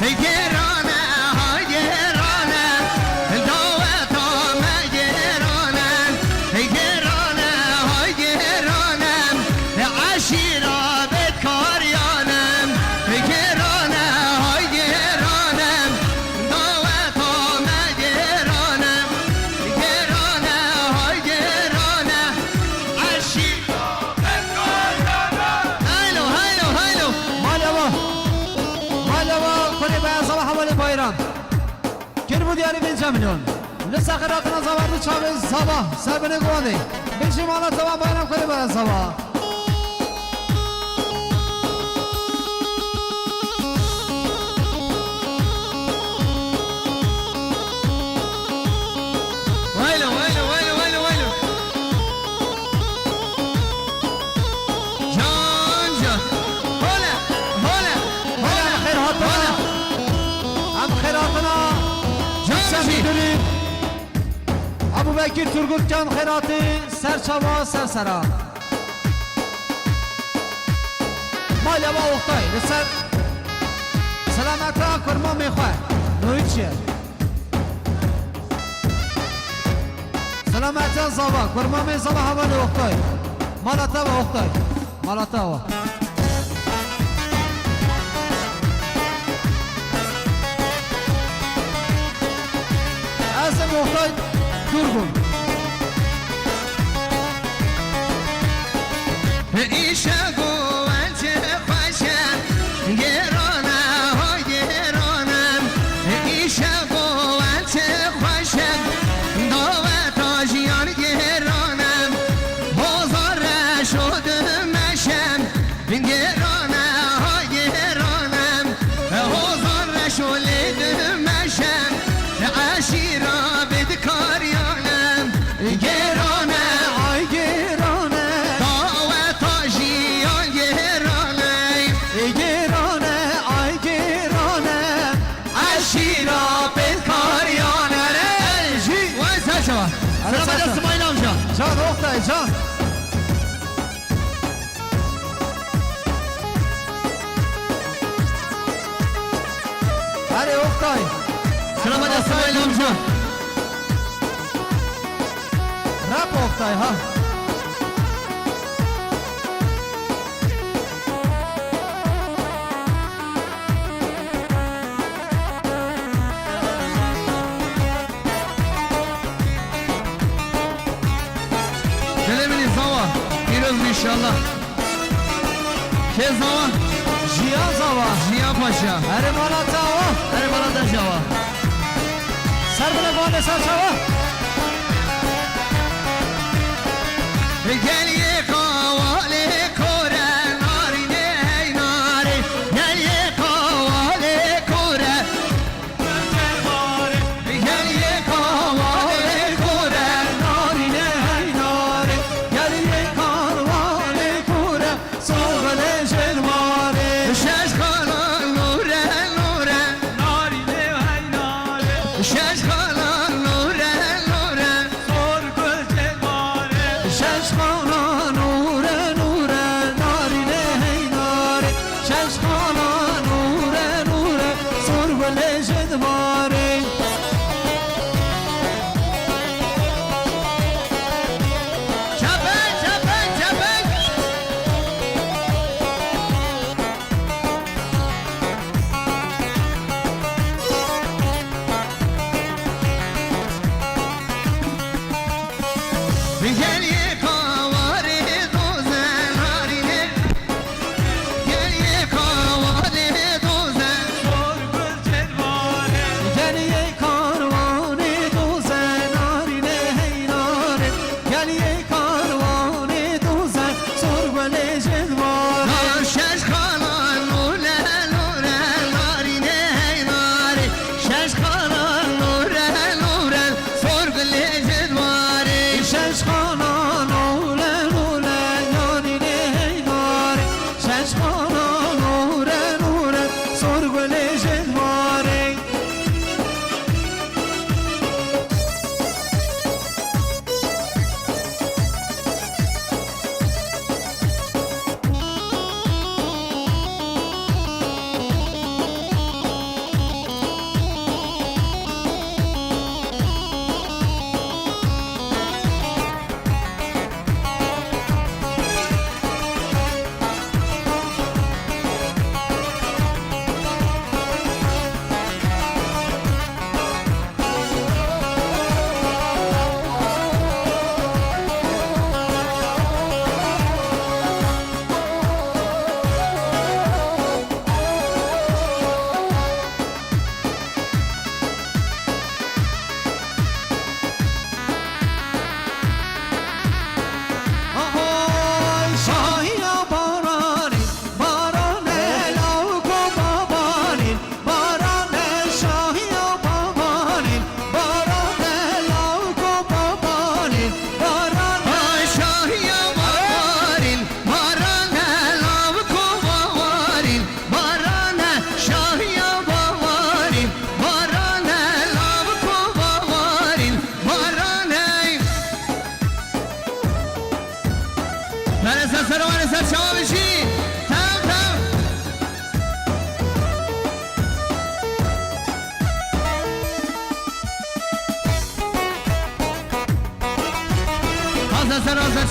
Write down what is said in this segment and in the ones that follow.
گرانه های گرانه دعوت آمه گرانه گرانه های گرانه عشیرا بدکاریانم گرانه های گرانه دعوت آمه گرانه گرانه های گرانه عشیرا بدکاریانم هیلو هیلو هیلو مالوا کنی به صباح حوالی بایران گر بود یاری 5 میلیون لسخراتنا زوارد چاوز صباح سربنه گوانی بشی مالا صباح بایران کنی به صباح ابو بکر ترگوت جان خیراتی سرچوا سرسرا مالا با اختای رسد سلامت را کرما میخواه نوید چیه سلامت جان زابا کرما میزابا حوالی اختای مالا تا با اختای مالا تا با از اختای Durgun. İşe güvence paşam, gerona ho geronam. İşe güvence paşam, davet ajiyan geronam. Bozara şodum meşem, gerona ho geronam. Bozara şoledum meşem, aşira بدکاریانم گرانه ay gerane دعوت آجیان گرانه gerane ay gerane عشیرا بدکاریانه الجی وای سرشما سلام علیکم اسماعیل آمجا can Oktay can hadi Oktay سلام علیکم اسماعیل آمجا rap Oktay ha Gelemini zava Giroz inşallah Kez zava Jiyan Zava Ziya Paşa Erimana Zava Erimana da zava Serbile Gole Sarçava Gel ye kavale kore narine hey nare Gel ye kavale kore Gel ye kavale kore narine hey nare Gel ye karvane kure Soğale jelmare Şeş kalan nure nure Narine hey nare Şeş kalan nure nure Sorgul jelmare Şeşkana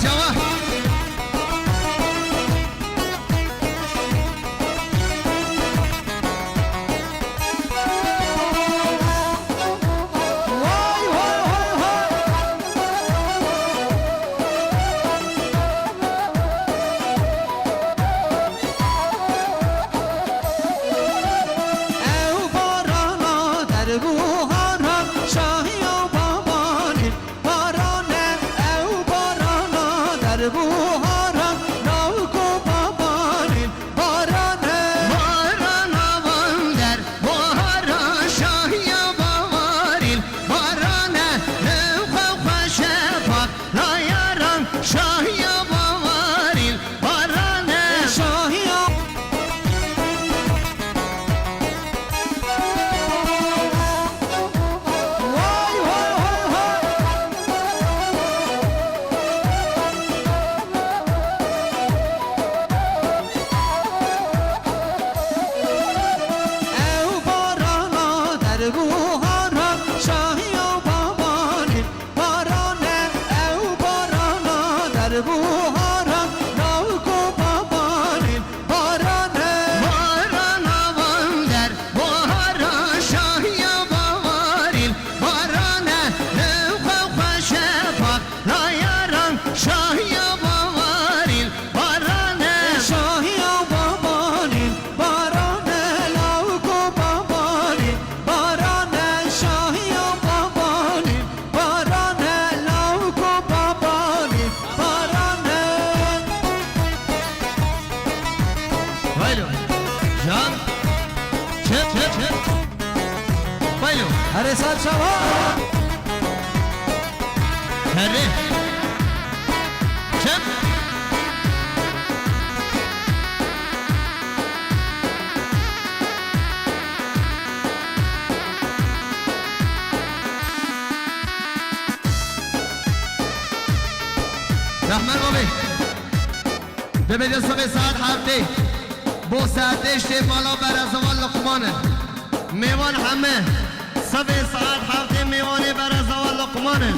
جواه وای وای وای وای او بارانا در بوهارم شاهی و بابانی بارانه او بارانا در بوهارم ناوک و بابانی بارانه باران آوان در بهارا شاهی و باوارین بارانه نوخ خوش پاک لایران شاهی و باوارین بارانه شاهی و وای وای وای وای او بارانا در بوهارم شاهی و بابانی بارانه او بارانا در بوهارم ناوک و بابانی بارانه باران آوان در بهارا شاهی و باوارین بارانه نوخ خوش پاک لایران شاهی و باوارین بارانه شاهی و بابانی بارانه ناوک و بابانی بارانه شاهی و بابانی بارانه ناوک و بابانی بارانه وایلو جان چپ وایلو هر سال شما هره چپ رحمان بابی ببینید صبح ساعت هفته با ساعتش بالا بر از اول لقمانه میوان همه صبح ساعت هفته میوانه بر از اول لقمانه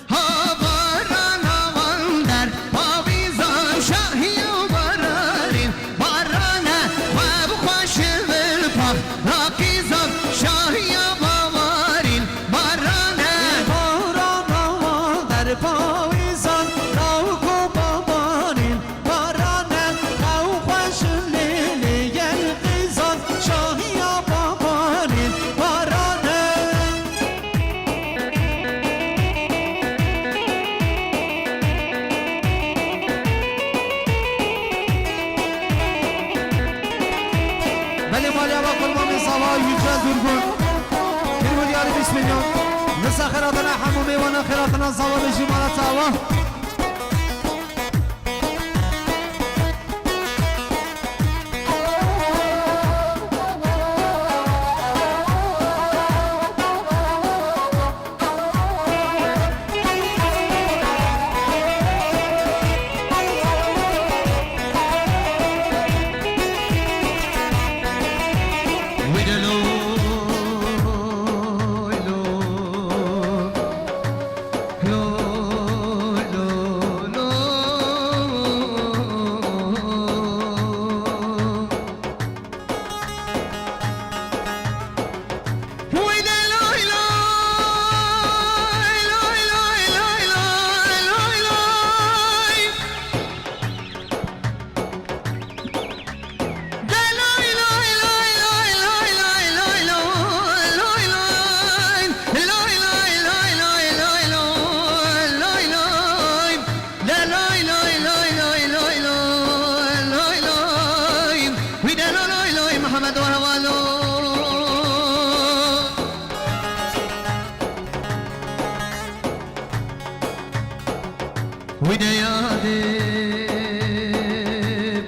ها باران آوان در آویزان شاهی و بارارین بارانه و بخوش ولپاک راکیزان شاهی و باوارین بارانه باران در پاویزان ناوک و بابانی بارانه او خوش لیلی یلقیزان شاهی و بابانی بارانه ولی مالیا با قربان سوای yüce durgun bir milyar 20 milyon Nisa خیراتنا همو میوانه خیراتنا سوا بشی مالا تاوا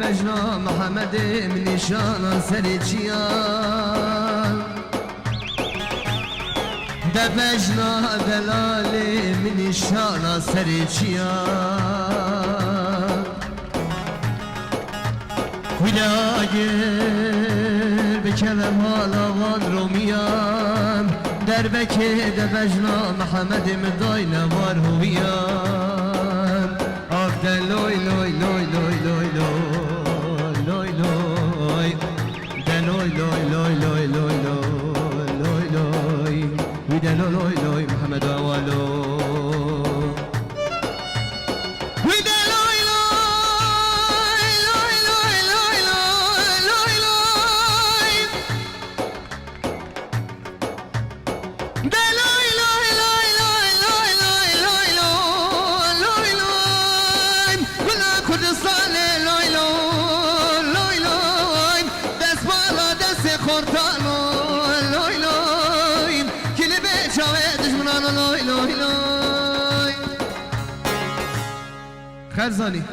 بجنا محمد من نشان سرچیان ده بجنا دلال من نشان سرچیان ولاگر به کلم حالاوان رومیان در بکه ده بجنا محمد مدای نوار هویان دلوی لوی لوی لوی لوی لوی لوی دلوی لوی لوی لوی لوی لوی لوی وی دلوی لوی لوی محمد اولو خرزانی